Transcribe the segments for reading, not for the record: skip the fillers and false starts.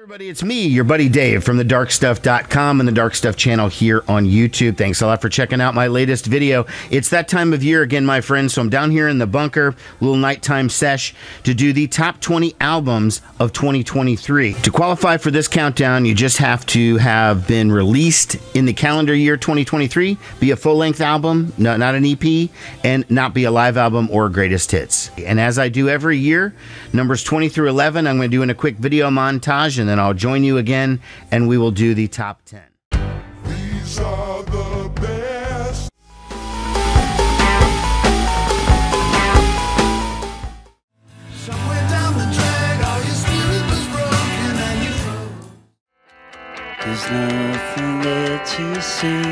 Everybody, it's me, your buddy Dave from thedarkstuff.com and the Dark Stuff channel here on YouTube. Thanks a lot for checking out my latest video. It's that time of year again, my friends, so I'm down here in the bunker, little nighttime sesh, to do the top 20 albums of 2023. To qualify for this countdown, you just have to have been released in the calendar year 2023, be a full-length album, not an EP, and not be a live album or greatest hits. And as I do every year, numbers 20 through 11, I'm going to do in a quick video montage, and then I'll join you again, and we will do the top 10. These are the best. Somewhere down the track, all your spirit was broken and you froze. There's nothing there to see.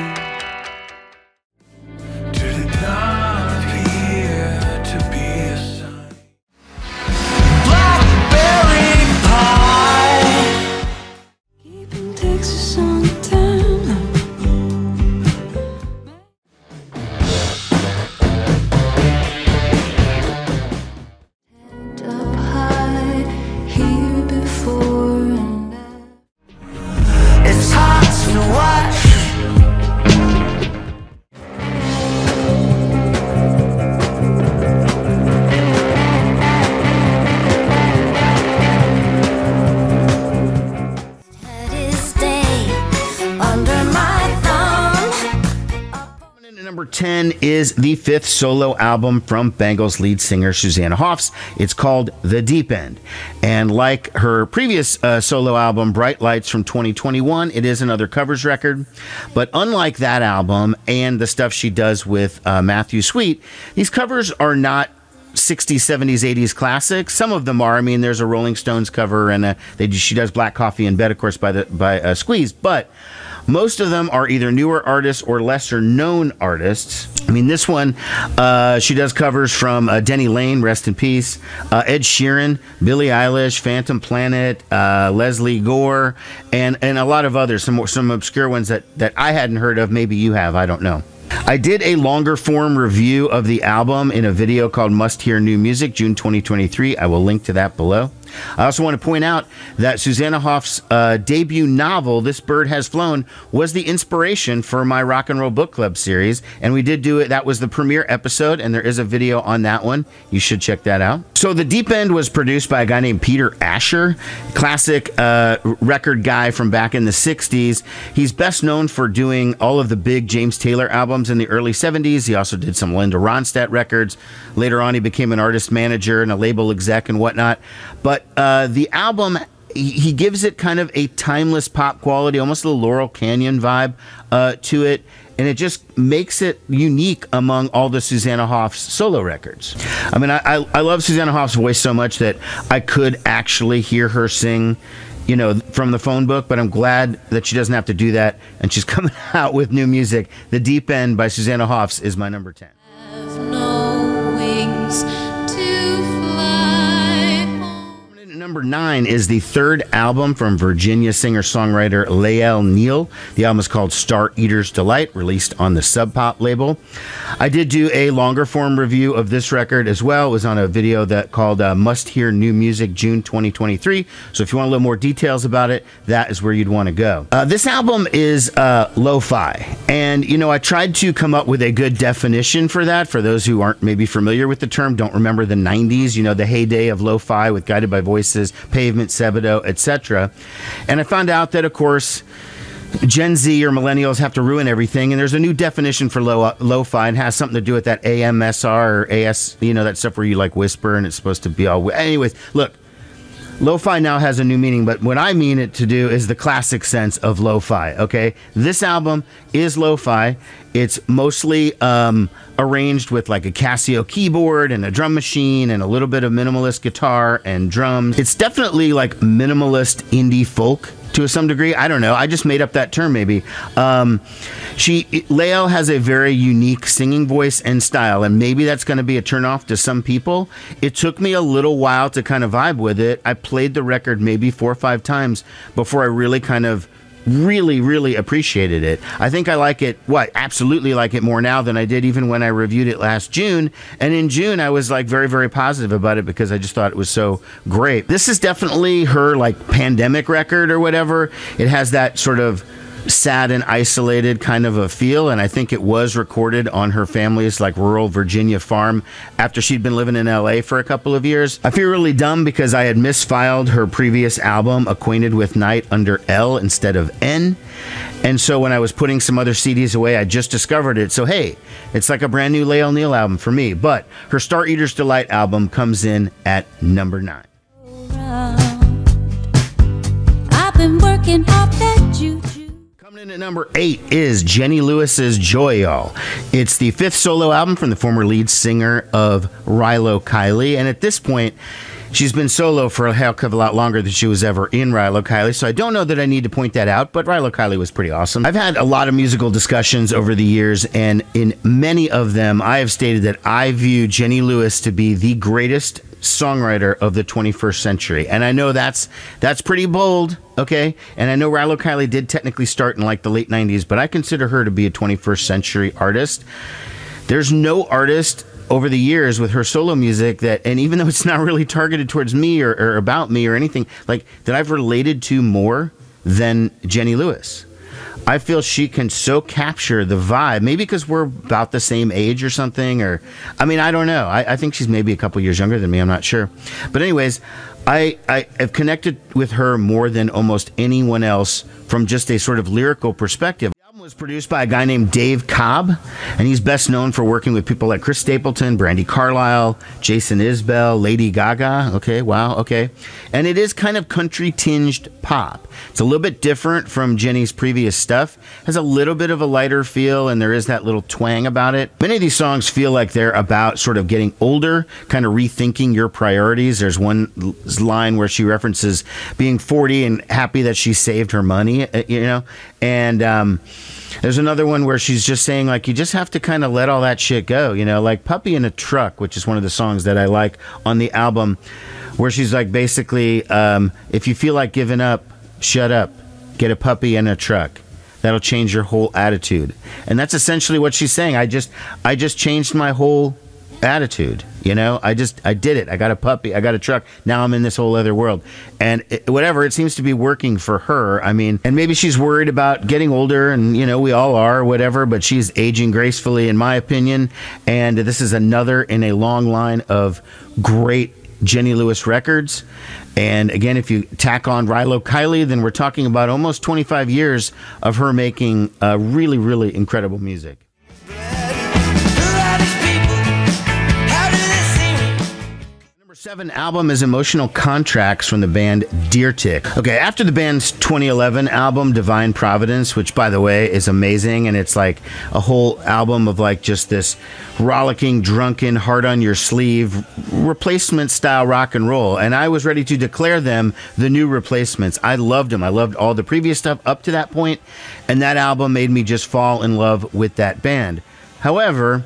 Did it not appear to be a sign? Blackberry pie. Keeping Texas on time. Head up high, here before and after. It's hard to watch. Number 10 is the fifth solo album from Bangles lead singer Susanna Hoffs. It's called The Deep End. And like her previous solo album, Bright Lights from 2021, it is another covers record. But unlike that album and the stuff she does with Matthew Sweet, these covers are not 60s, 70s, 80s classics. Some of them are. I mean, there's a Rolling Stones cover, and she does Black Coffee in Bed, of course, by Squeeze. But most of them are either newer artists or lesser known artists. I mean, this one, she does covers from Denny Lane, rest in peace, Ed Sheeran, Billie Eilish, Phantom Planet, Leslie Gore, and a lot of others, some obscure ones that I hadn't heard of. Maybe you have, I don't know. I did a longer form review of the album in a video called Must Hear New Music, June 2023. I will link to that below. I also want to point out that Susanna Hoffs' debut novel, This Bird Has Flown, was the inspiration for my Rock and Roll Book Club series, and we did do it. That was the premiere episode, and there is a video on that one. You should check that out. So The Deep End was produced by a guy named Peter Asher, classic record guy from back in the 60s. He's best known for doing all of the big James Taylor albums in the early 70s. He also did some Linda Ronstadt records. Later on, he became an artist manager and a label exec and whatnot. But the album, he gives it kind of a timeless pop quality, almost a Laurel Canyon vibe to it, and it just makes it unique among all the Susanna Hoffs solo records. I mean, I love Susanna Hoffs' voice so much that I could actually hear her sing, you know, from the phone book, but I'm glad that she doesn't have to do that, and she's coming out with new music. The Deep End by Susanna Hoffs is my number 10. Have no wings to fly. Number 9 is the third album from Virginia singer-songwriter Lael Neale. The album is called Star Eater's Delight, released on the Sub Pop label. I did do a longer form review of this record as well. It was on a video that called Must Hear New Music, June 2023. So if you want a little more details about it, that is where you'd want to go. This album is lo-fi. And, you know, I tried to come up with a good definition for that. For those who aren't maybe familiar with the term, don't remember the 90s, you know, the heyday of lo-fi with Guided by Voices, Pavement, Sebadoh, etc. And I found out that, of course, Gen Z or millennials have to ruin everything, and there's a new definition for lo-fi, and has something to do with that AMSR or AS, you know, that stuff where you like whisper and it's supposed to be all... Anyways, look, lo-fi now has a new meaning, but what I mean it to do is the classic sense of lo-fi, okay? This album is lo-fi. It's mostly arranged with like a Casio keyboard and a drum machine and a little bit of minimalist guitar and drums. It's definitely like minimalist indie folk to some degree. I don't know. I just made up that term maybe. Lael has a very unique singing voice and style, and maybe that's going to be a turnoff to some people. It took me a little while to kind of vibe with it. I played the record maybe 4 or 5 times before I really kind of really, really appreciated it. I think I like it, absolutely like it more now than I did even when I reviewed it last June. And in June, I was like very, very positive about it because I just thought it was so great. This is definitely her like pandemic record or whatever. It has that sort of sad and isolated kind of a feel, and I think it was recorded on her family's like rural Virginia farm after she'd been living in LA for a couple of years. I feel really dumb because I had misfiled her previous album Acquainted with Night under L instead of N, and so when I was putting some other CDs away, I just discovered it. So hey, it's like a brand new Lael Neale album for me. But her Star Eater's Delight album comes in at number 9. I've been working off that juju. Coming in at number 8 is Jenny Lewis's Joy Y'all. It's the 5th solo album from the former lead singer of Rilo Kiley, and at this point, she's been solo for a heck of a lot longer than she was ever in Rilo Kiley, so I don't know that I need to point that out, but Rilo Kiley was pretty awesome. I've had a lot of musical discussions over the years, and in many of them, I have stated that I view Jenny Lewis to be the greatest songwriter of the 21st century. And I know that's pretty bold, okay? And I know Rilo Kiley did technically start in like the late 90s, but I consider her to be a 21st century artist. There's no artist over the years with her solo music that, and even though it's not really targeted towards me or about me or anything, like that I've related to more than Jenny Lewis. I feel she can so capture the vibe, maybe because we're about the same age or something, or, I mean, I don't know. I think she's maybe a couple years younger than me. I'm not sure. But anyways, I have connected with her more than almost anyone else from just a sort of lyrical perspective. The album was produced by a guy named Dave Cobb, and he's best known for working with people like Chris Stapleton, Brandi Carlile, Jason Isbell, Lady Gaga. Okay, wow, okay. And it is kind of country-tinged pop. It's a little bit different from Jenny's previous stuff. Has a little bit of a lighter feel, and there is that little twang about it. Many of these songs feel like they're about sort of getting older, kind of rethinking your priorities. There's one line where she references being 40 and happy that she saved her money, you know, and there's another one where she's just saying, like, you just have to kind of let all that shit go, you know, like Puppy in a Truck, which is one of the songs that I like on the album, where she's like, basically, if you feel like giving up, shut up, get a puppy in a truck. That'll change your whole attitude. And that's essentially what she's saying. I just changed my whole attitude, you know. I did it. I got a puppy, I got a truck, now I'm in this whole other world, and whatever, it seems to be working for her. I mean, and maybe she's worried about getting older, and you know, we all are, whatever, but she's aging gracefully in my opinion, and this is another in a long line of great Jenny Lewis records. And again, if you tack on Rilo Kiley, then we're talking about almost 25 years of her making really, really incredible music. Number 7 album is Emotional Contracts from the band Deer Tick. Okay, after the band's 2011 album Divine Providence, which by the way is amazing, and it's like a whole album of like just this rollicking, drunken, heart on your sleeve, replacement style rock and roll, and I was ready to declare them the new Replacements. I loved them. I loved all the previous stuff up to that point, and that album made me just fall in love with that band. However,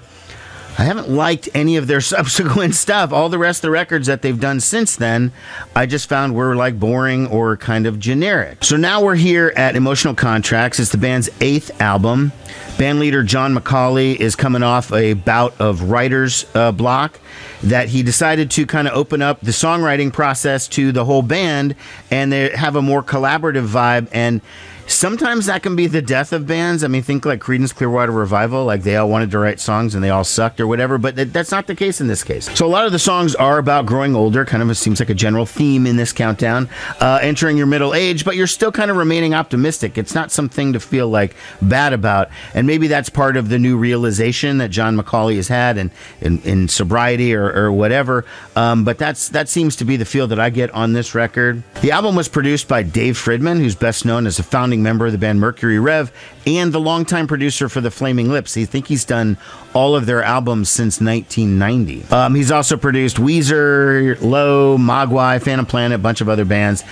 I haven't liked any of their subsequent stuff. All the rest of the records that they've done since then, I just found were like boring or kind of generic. So now we're here at Emotional Contracts. It's the band's 8th album. Bandleader John McCauley is coming off a bout of writer's block that he decided to kind of open up the songwriting process to the whole band, and they have a more collaborative vibe, and sometimes that can be the death of bands. I mean, think like Creedence Clearwater Revival, like they all wanted to write songs and they all sucked or whatever, but that's not the case in this case. So a lot of the songs are about growing older, kind of it seems like a general theme in this countdown, entering your middle age, but you're still kind of remaining optimistic. It's not something to feel like bad about, and maybe that's part of the new realization that John McCauley has had in sobriety or whatever, but that seems to be the feel that I get on this record. The album was produced by Dave Fridman, who's best known as a founding member of the band Mercury Rev and the longtime producer for the Flaming Lips. I think he's done all of their albums since 1990. He's also produced Weezer, Low, Mogwai, Phantom Planet, a bunch of other bands.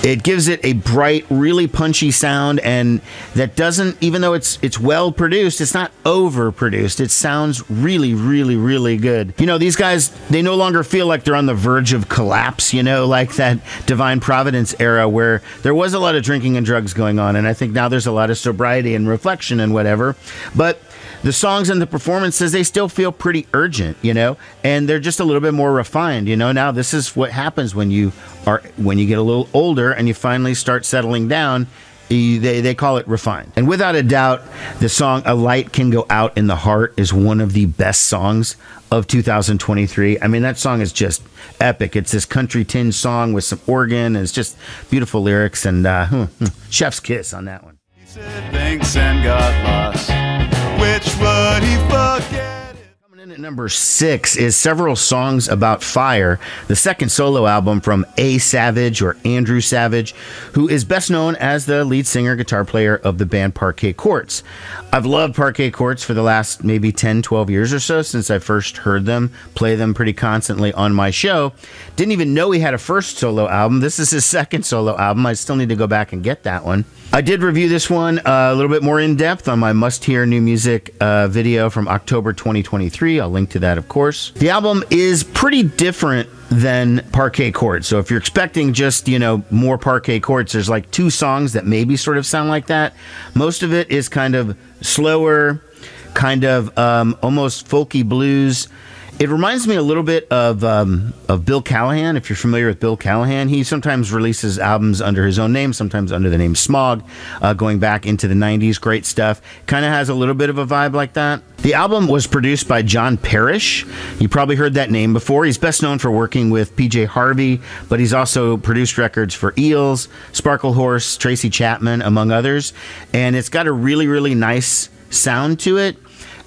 It gives it a bright, really punchy sound, and that doesn't, even though it's well produced, it's not overproduced. It sounds really, really, really good. You know, these guys, they no longer feel like they're on the verge of collapse, you know, like that Divine Providence era where there was a lot of drinking and drugs going on, and I think now there's a lot of sobriety and reflection and whatever. But the songs and the performances, they still feel pretty urgent, you know, and they're just a little bit more refined, you know. Now this is what happens when you get a little older and you finally start settling down. They call it refined. And without a doubt, the song "A Light Can Go Out in the Heart" is one of the best songs of 2023. I mean, that song is just epic. It's this country tinge song with some organ, and it's just beautiful lyrics, and chef's kiss on that one. He said thanks and got lost. Which would he forget? Coming in at number 6 is Several Songs About Fire, the second solo album from A. Savage, or Andrew Savage, who is best known as the lead singer, guitar player of the band Parquet Courts. I've loved Parquet Courts for the last maybe 10, 12 years or so since I first heard them, play them pretty constantly on my show. Didn't even know he had a first solo album. This is his second solo album. I still need to go back and get that one. I did review this one a little bit more in depth on my must-hear new music video from October 2023. I'll link to that, of course. The album is pretty different than Parquet Courts. So if you're expecting just, you know, more Parquet Courts, there's like 2 songs that maybe sort of sound like that. Most of it is kind of slower, kind of almost folky blues. It reminds me a little bit of Bill Callahan. If you're familiar with Bill Callahan, he sometimes releases albums under his own name, sometimes under the name Smog, going back into the 90s. Great stuff. Kind of has a little bit of a vibe like that. The album was produced by John Parrish. You probably heard that name before. He's best known for working with PJ Harvey, but he's also produced records for Eels, Sparkle Horse, Tracy Chapman, among others. And it's got a really, really nice sound to it.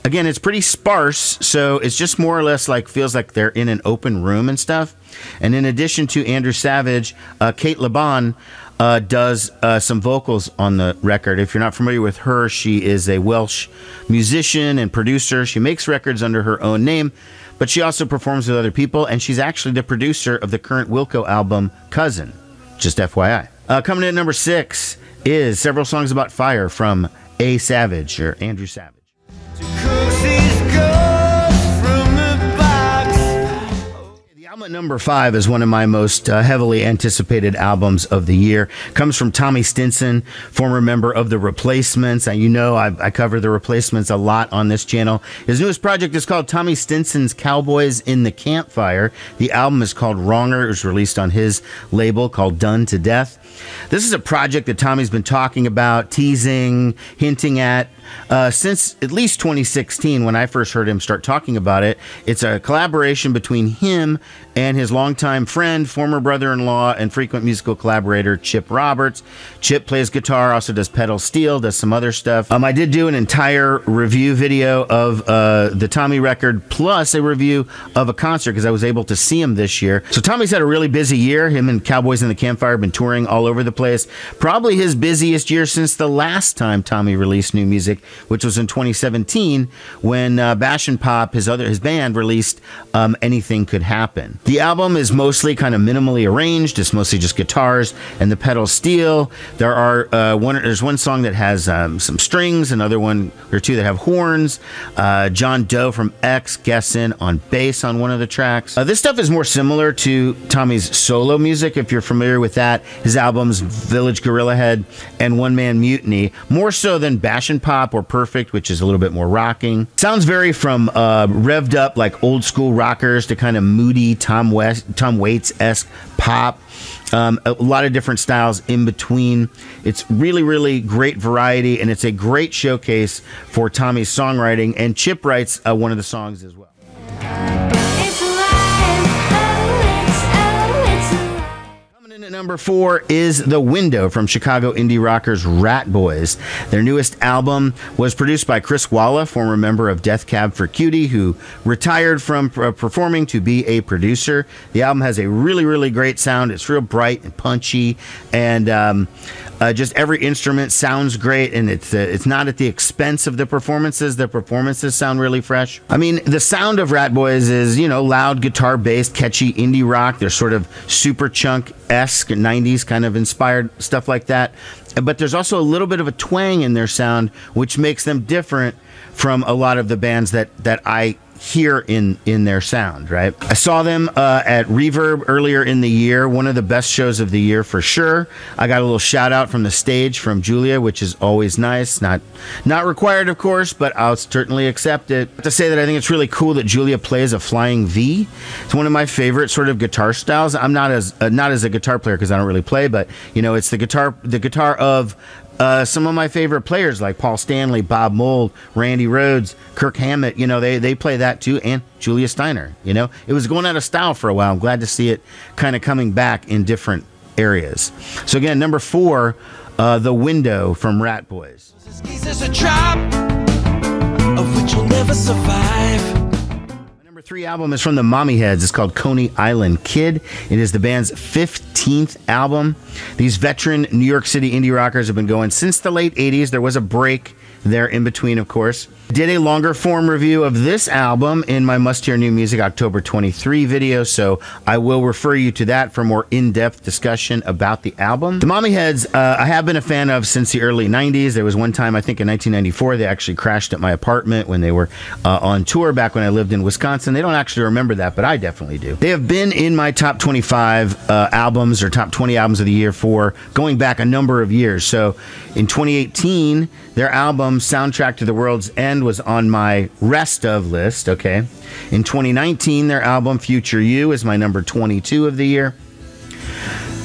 Again, it's pretty sparse, so it's just more or less like feels like they're in an open room and stuff. And in addition to Andrew Savage, Kate Laban does some vocals on the record. If you're not familiar with her, she is a Welsh musician and producer. She makes records under her own name, but she also performs with other people, and she's actually the producer of the current Wilco album, Cousin. Just FYI. Coming in at number 6 is Several Songs About Fire from A. Savage, or Andrew Savage. The album at number 5 is one of my most heavily anticipated albums of the year. Comes from Tommy Stinson, former member of The Replacements. And you know I cover The Replacements a lot on this channel. His newest project is called Tommy Stinson's Cowboys in the Campfire. The album is called Wronger. It was released on his label called Done to Death. This is a project that Tommy's been talking about, teasing, hinting at, since at least 2016 when I first heard him start talking about it. It's a collaboration between him and his longtime friend, former brother-in-law, and frequent musical collaborator, Chip Roberts. Chip plays guitar, also does pedal steel, does some other stuff. I did do an entire review video of the Tommy record, plus a review of a concert, because I was able to see him this year. So Tommy's had a really busy year. Him and Cowboys in the Campfire have been touring all over the place. Probably his busiest year since the last time Tommy released new music, which was in 2017 when Bash and Pop, his band, released Anything Could Happen. The album is mostly kind of minimally arranged. It's mostly just guitars and the pedal steel. There's one song that has some strings, another one or two that have horns. John Doe from X guests in on bass on one of the tracks. This stuff is more similar to Tommy's solo music, if you're familiar with that. His albums Village Gorilla Head and One Man Mutiny, more so than Bash and Pop or Perfect, which is a little bit more rocking. Sounds very from revved up like old school rockers to kind of moody Tom Waits-esque pop. A lot of different styles in between. It's really, really great variety, and it's a great showcase for Tommy's songwriting, and Chip writes one of the songs as well. At number 4 is The Window from Chicago indie rockers Ratboys. Their newest album was produced by Chris Walla, former member of Death Cab for Cutie, who retired from performing to be a producer. The album has a really, really great sound. It's real bright and punchy, and just every instrument sounds great, and it's not at the expense of the performances. The performances sound really fresh. I mean, the sound of Ratboys is, you know, loud guitar-based, catchy indie rock. They're sort of super chunk-esque, 90s kind of inspired stuff like that. But there's also a little bit of a twang in their sound, which makes them different from a lot of the bands that I hear in their sound, right? I saw them at Reverb earlier in the year, one of the best shows of the year for sure. I got a little shout out from the stage from Julia, which is always nice. Not required, of course, but I'll certainly accept it. I have to say that I think it's really cool that Julia plays a flying V. It's one of my favorite sort of guitar styles. I'm not as a guitar player because I don't really play, but you know, it's the guitar of some of my favorite players like Paul Stanley, Bob Mould, Randy Rhoads, Kirk Hammett. You know, they play that too, and Julia Steiner. You know, it was going out of style for a while. I'm glad to see it kind of coming back in different areas. So again, number 4, The Window from Ratboys. There's a trap of which you'll never survive. Number 3 album is from the Mommyheads. It's called Coney Island Kid. It is the band's 15th album. These veteran New York City indie rockers have been going since the late 80s. There was a break there in between, of course. Did a longer form review of this album in my Must Hear New Music October 23 video, so I will refer you to that for more in-depth discussion about the album. The Mommyheads, I have been a fan of since the early 90s. There was one time, I think in 1994, they actually crashed at my apartment when they were on tour back when I lived in Wisconsin. They don't actually remember that, but I definitely do. They have been in my top 25 albums or top 20 albums of the year for going back a number of years. So in 2018, their album Soundtrack to the World's End was on my rest of list, okay? In 2019, their album Future You is my number 22 of the year.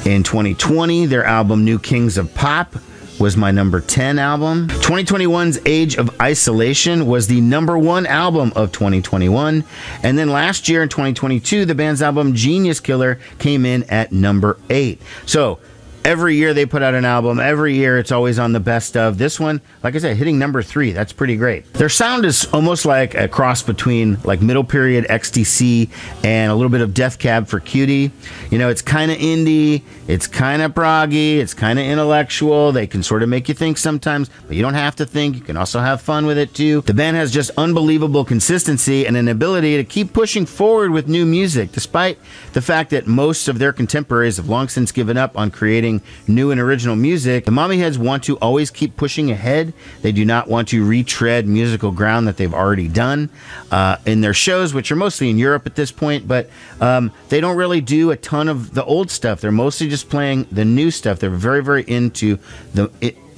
In 2020, their album New Kings of Pop was my number 10 album. 2021's Age of Isolation was the number 1 album of 2021. And then last year in 2022, the band's album Genius Killer came in at number 8. So every year they put out an album. Every year it's always on the best of. This one, like I said, hitting number 3. That's pretty great. Their sound is almost like a cross between like middle period XTC and a little bit of Death Cab for Cutie. You know, it's kind of indie. It's kind of proggy. It's kind of intellectual. They can sort of make you think sometimes, but you don't have to think. You can also have fun with it too. The band has just unbelievable consistency and an ability to keep pushing forward with new music, despite the fact that most of their contemporaries have long since given up on creating new and original music. The Mommyheads want to always keep pushing ahead. They do not want to retread musical ground that they've already done in their shows, which are mostly in Europe at this point, but they don't really do a ton of the old stuff. They're mostly just playing the new stuff. They're very, very into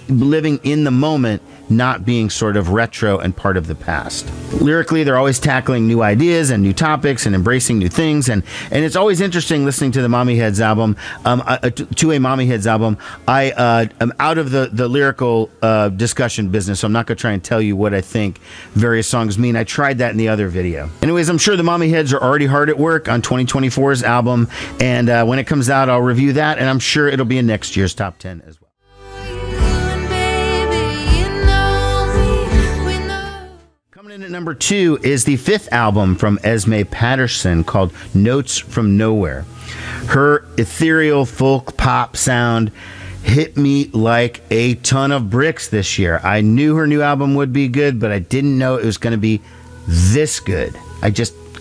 living in the moment, not being sort of retro and part of the past. Lyrically, they're always tackling new ideas and new topics and embracing new things, and it's always interesting listening to the Mommyheads album, to a Mommyheads album. I am out of the lyrical discussion business, so I'm not going to try and tell you what I think various songs mean. I tried that in the other video. Anyways, I'm sure the Mommyheads are already hard at work on 2024's album, and when it comes out, I'll review that, and I'm sure it'll be in next year's top 10 as well. In at number 2 is the 5th album from Esmé Patterson called Notes from Nowhere. Her ethereal folk pop sound hit me like a ton of bricks this year. I knew her new album would be good, but I didn't know it was going to be this good.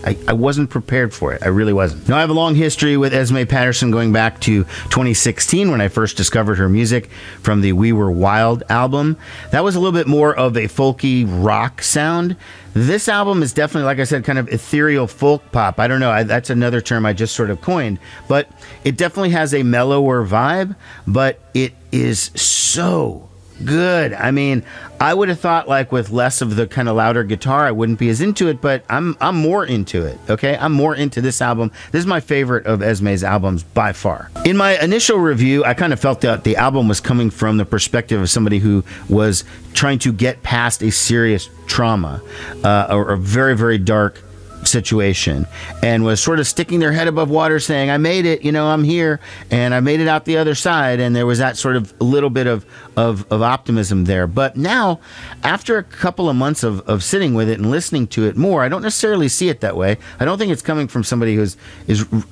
I wasn't prepared for it. I really wasn't. Now, I have a long history with Esmé Patterson going back to 2016 when I first discovered her music from the We Were Wild album. That was a little bit more of a folky rock sound. This album is definitely, like I said, kind of ethereal folk pop. I don't know. That's another term I just sort of coined. But it definitely has a mellower vibe, but it is so good. I mean, I would have thought like with less of the kind of louder guitar, I wouldn't be as into it, but I'm more into it. Okay, I'm more into this album. This is my favorite of Esmé's albums by far. In my initial review, I kind of felt that the album was coming from the perspective of somebody who was trying to get past a serious trauma or a very, very dark situation, and was sort of sticking their head above water saying, I made it, you know, I'm here, and I made it out the other side. And there was that sort of a little bit of optimism there. But now, after a couple of months of sitting with it and listening to it more, I don't necessarily see it that way. I don't think it's coming from somebody who's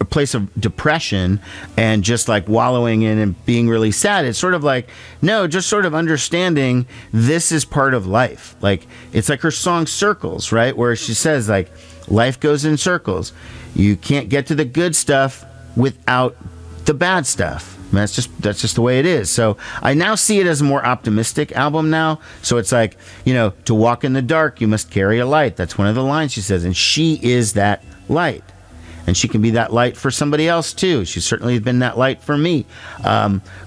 a place of depression and just like wallowing in and being really sad. It's sort of like, no, just sort of understanding this is part of life. Like, it's like her song Circles, right? Where she says like, life goes in circles. You can't get to the good stuff without the bad stuff. That's just the way it is. So I now see it as a more optimistic album now. So it's like, you know, to walk in the dark, you must carry a light. That's one of the lines she says. And she is that light. And she can be that light for somebody else, too. She's certainly been that light for me.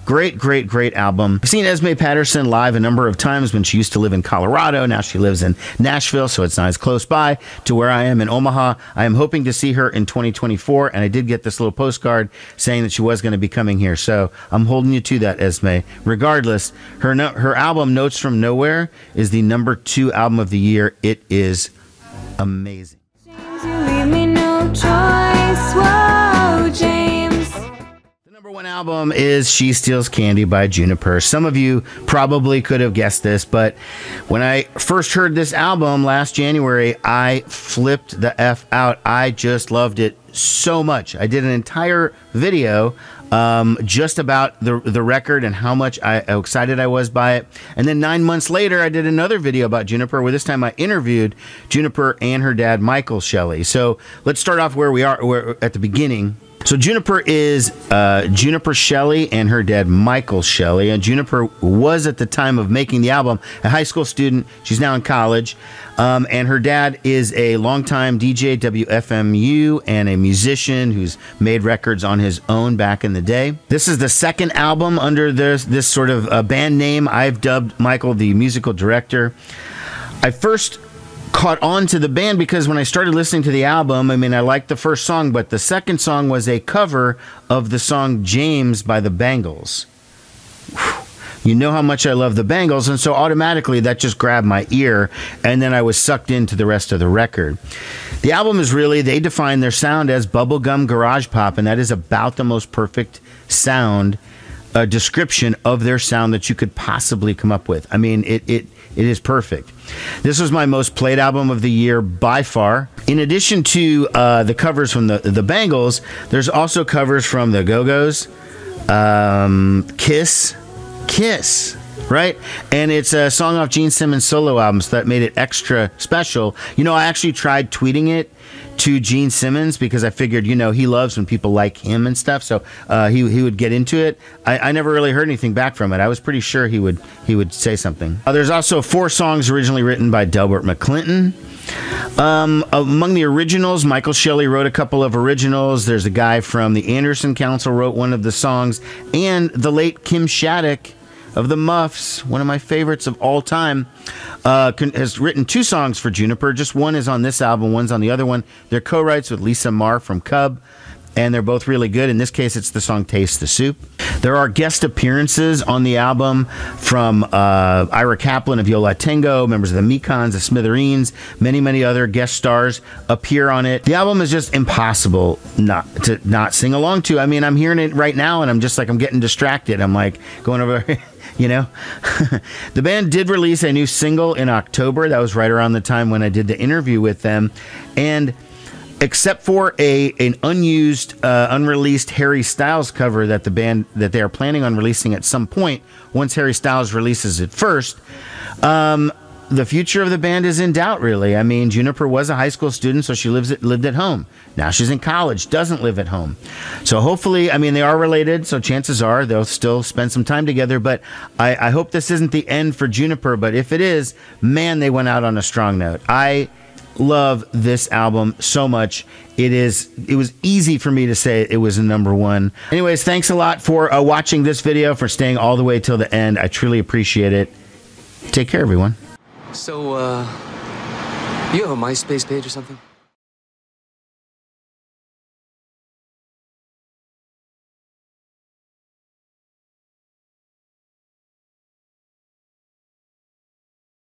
Great album. I've seen Esmé Patterson live a number of times when she used to live in Colorado. Now she lives in Nashville, so it's not as close by to where I am in Omaha. I am hoping to see her in 2024, and I did get this little postcard saying that she was going to be coming here. So I'm holding you to that, Esmé. Regardless, her album, Notes from Nowhere, is the #2 album of the year. It is amazing. You leave me no choice, whoa, James. The #1 album is She Steals Candy by Juniper. Some of you probably could have guessed this, but when I first heard this album last January, I flipped the F out. I just loved it so much. I did an entire video just about the record and how excited I was by it. And then 9 months later, I did another video about Juniper, where this time I interviewed Juniper and her dad, Michael Shelley. So let's start off where we are at the beginning. So Juniper is Juniper Shelley and her dad, Michael Shelley. And Juniper was, at the time of making the album, a high school student. She's now in college. And her dad is a longtime DJ, WFMU, and a musician who's made records on his own back in the day. This is the second album under this sort of band name. I've dubbed Michael the musical director. I first caught on to the band because when I started listening to the album, I mean, I liked the first song, but the second song was a cover of the song James by the Bangles. You know how much I love the Bangles, and so automatically that just grabbed my ear, and then I was sucked into the rest of the record. The album is really, they define their sound as bubblegum garage pop, and that is about the most perfect sound description of their sound that you could possibly come up with. I mean, it is perfect. This was my most played album of the year by far. In addition to the covers from the Bangles, there's also covers from the Go-Go's, Kiss, right? And it's a song off Gene Simmons' solo albums that made it extra special. You know, I actually tried tweeting it to Gene Simmons because I figured, you know, he loves when people like him and stuff, so he would get into it. I never really heard anything back from it. I was pretty sure he would say something. There's also 4 songs originally written by Delbert McClinton. Among the originals, Michael Shelley wrote a couple of originals. There's a guy from the Anderson Council wrote one of the songs, and the late Kim Shattuck of the Muffs, one of my favorites of all time, has written 2 songs for Juniper. Just one is on this album, one's on the other one. They're co-writes with Lisa Marr from Cub, and they're both really good. In this case, it's the song Taste the Soup. There are guest appearances on the album from Ira Kaplan of Yo La Tengo, members of the Mekons, the Smithereens, many other guest stars appear on it. The album is just impossible not to sing along to. I mean, I'm hearing it right now, and I'm just like, I'm getting distracted. I'm like going over... You know, the band did release a new single in October. That was right around the time when I did the interview with them. And except for an unused, unreleased Harry Styles cover that they are planning on releasing at some point, once Harry Styles releases it first, the future of the band is in doubt, really. I mean, Juniper was a high school student, so she lived at home. Now she's in college, doesn't live at home. So hopefully, I mean, they are related, so chances are they'll still spend some time together. But I hope this isn't the end for Juniper. But if it is, man, they went out on a strong note. I love this album so much. It was easy for me to say it was a #1. Anyways, thanks a lot for watching this video, for staying all the way till the end. I truly appreciate it. Take care, everyone. So, you have a MySpace page or something?